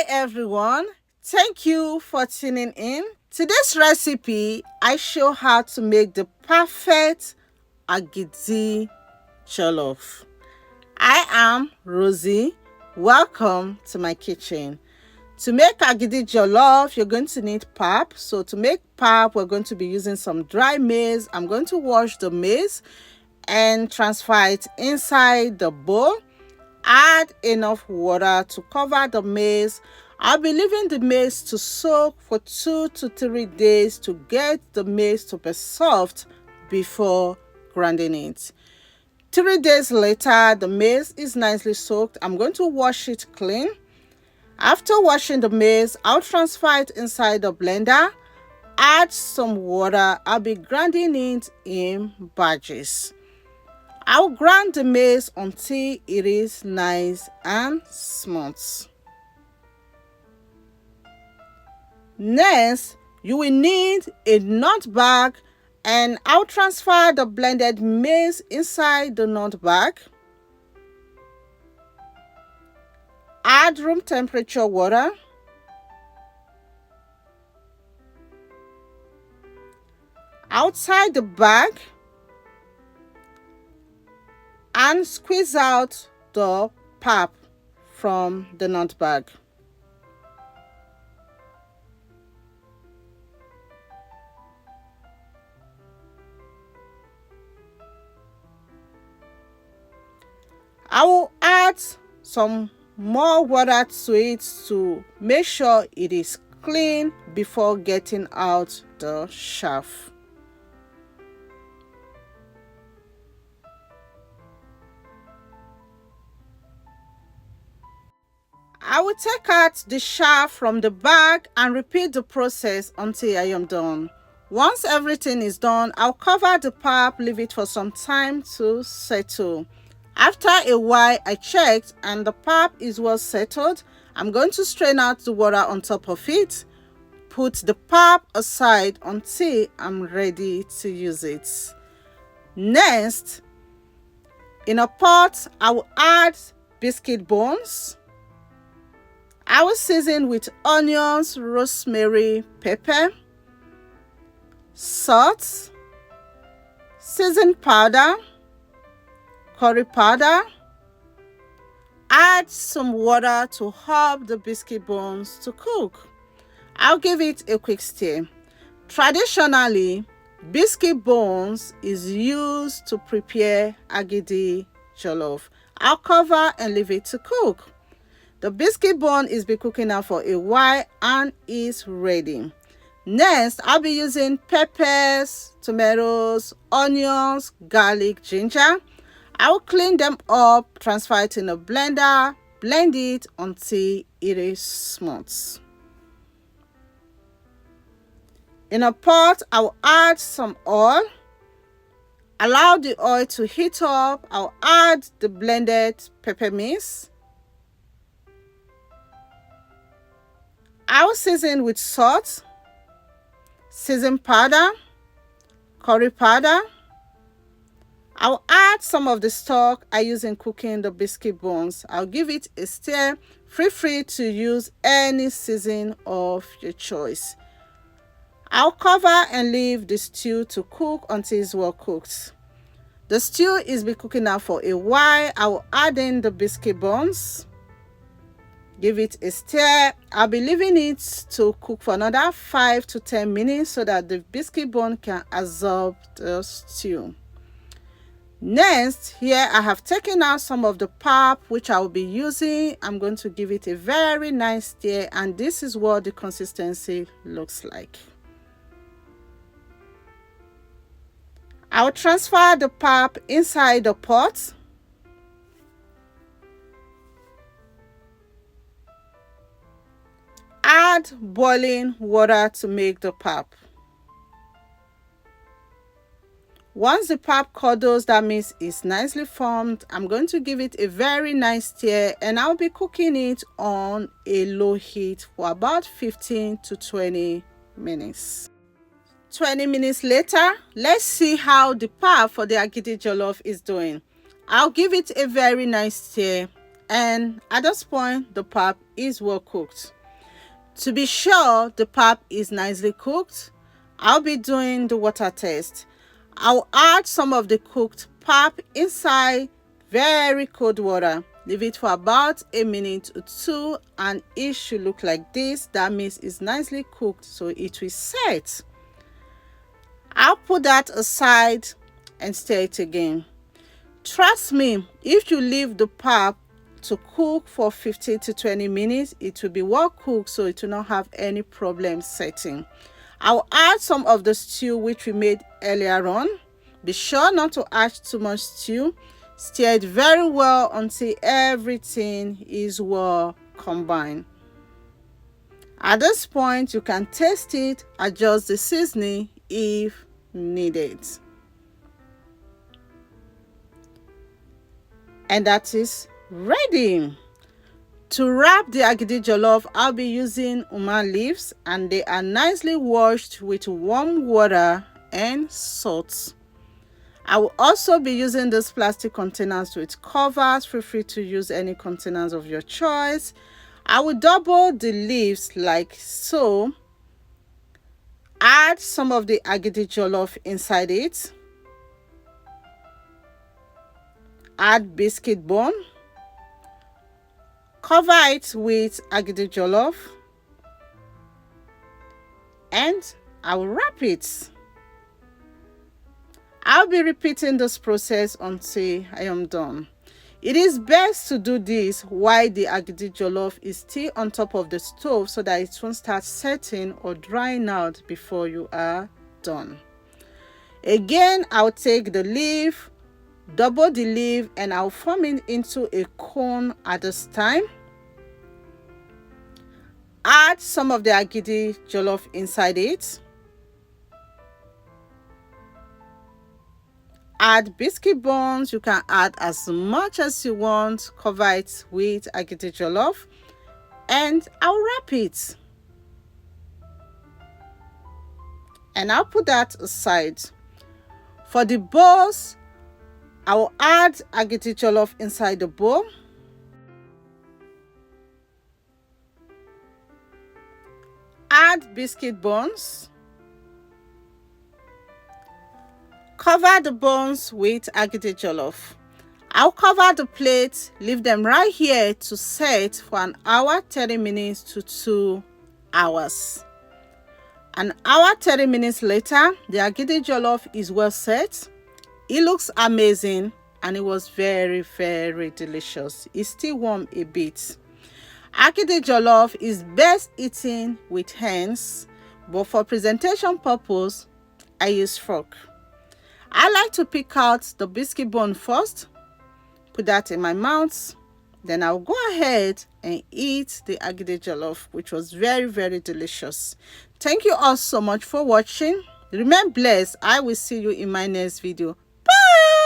everyone. Thank you for tuning in. Today's recipe, I show how to make the perfect Agidi Jollof. I am Rosie. Welcome to my kitchen. To make Agidi Jollof, you're going to need pap. So to make pap, we're going to be using some dry maize. I'm going to wash the maize and transfer it inside the bowl. Add enough water to cover the maize. I'll be leaving the maize to soak for 2 to 3 days to get the maize to be soft before grinding it. 3 days later, the maize is nicely soaked. I'm going to wash it clean. After washing the maize, I'll transfer it inside the blender. Add some water. I'll be grinding it in batches. I'll grind the maize until it is nice and smooth. Next, you will need a nut bag, and I'll transfer the blended maize inside the nut bag. Add room temperature water. Outside the bag, and squeeze out the pap from the nut bag. I will add some more water to it to make sure it is clean before getting out the chaff. I will take out the chaff from the bag and repeat the process until I am done. Once everything is done, I'll cover the pap, leave it for some time to settle. After a while, I checked and the pap is well settled. I'm going to strain out the water on top of it. Put the pap aside until I'm ready to use it. Next, in a pot, I will add biscuit bones. I will season with onions, rosemary, pepper, salt, season powder, curry powder. Add some water to help the biscuit bones to cook. I'll give it a quick stir. Traditionally, biscuit bones is used to prepare Agidi Jollof. I'll cover and leave it to cook. The biscuit bone is be cooking now for a while and is ready. Next, I'll be using peppers, tomatoes, onions, garlic, ginger. I will clean them up, transfer it in a blender, blend it until it is smooth. In a pot, I will add some oil. Allow the oil to heat up. I'll add the blended pepper mix. I will season with salt, season powder, curry powder. I'll add some of the stock I use in cooking the biscuit bones. I'll give it a stir. Feel free to use any seasoning of your choice. I'll cover and leave the stew to cook until it's well cooked. The stew is be cooking now for a while. I will add in the biscuit bones. Give it a stir. I'll be leaving it to cook for another 5 to 10 minutes so that the biscuit bone can absorb the stew. Next, here I have taken out some of the pap which I will be using. I'm going to give it a very nice stir, and this is what the consistency looks like. I will transfer the pap inside the pot. Add boiling water to make the pap. Once the pap curdles, that means it's nicely formed, I'm going to give it a very nice stir, and I'll be cooking it on a low heat for about 15 to 20 minutes. 20 minutes later, let's see how the pap for the Agidi Jollof is doing. I'll give it a very nice stir. And at this point, the pap is well cooked. To be sure the pap is nicely cooked, I'll be doing the water test. I'll add some of the cooked pap inside very cold water. Leave it for about a minute or two and it should look like this. That means it's nicely cooked, so it will set. I'll put that aside and stir it again. Trust me, if you leave the pap to cook for 15 to 20 minutes, it will be well cooked, so it will not have any problem setting. I'll add some of the stew which we made earlier on. Be sure not to add too much stew. Stir it very well until everything is well combined. At this point, you can taste it, adjust the seasoning if needed. And that is ready. To wrap the Agidi jollof, I'll be using umma leaves and they are nicely washed with warm water and salt. I will also be using these plastic containers with covers. Feel free to use any containers of your choice. I will double the leaves like so. Add some of the Agidi jollof inside it. Add biscuit bone. Cover it with Agidi jollof. And I will wrap it. I'll be repeating this process until I am done. It is best to do this while the Agidi jollof is still on top of the stove so that it won't start setting or drying out before you are done. Again, I'll take the leaf, double the leaf, and I'll form it into a cone at this time. Add some of the Agidi jollof inside it. Add biscuit buns. You can add as much as you want. Cover it with Agidi jollof and I'll wrap it. And I'll put that aside. For the bowls, I will add Agidi jollof inside the bowl. Add biscuit buns. Cover the buns with Agidi jollof. I'll cover the plates, leave them right here to set for an hour, 30 minutes to 2 hours. An hour, 30 minutes later, the Agidi jollof is well set. It looks amazing and it was very, very delicious. It's still warm a bit. Agidi jollof is best eaten with hands, but for presentation purpose, I use fork. I like to pick out the biscuit bone first, put that in my mouth, then I'll go ahead and eat the Agidi jollof, which was very, very delicious. Thank you all so much for watching. Remain blessed. I will see you in my next video. Bye!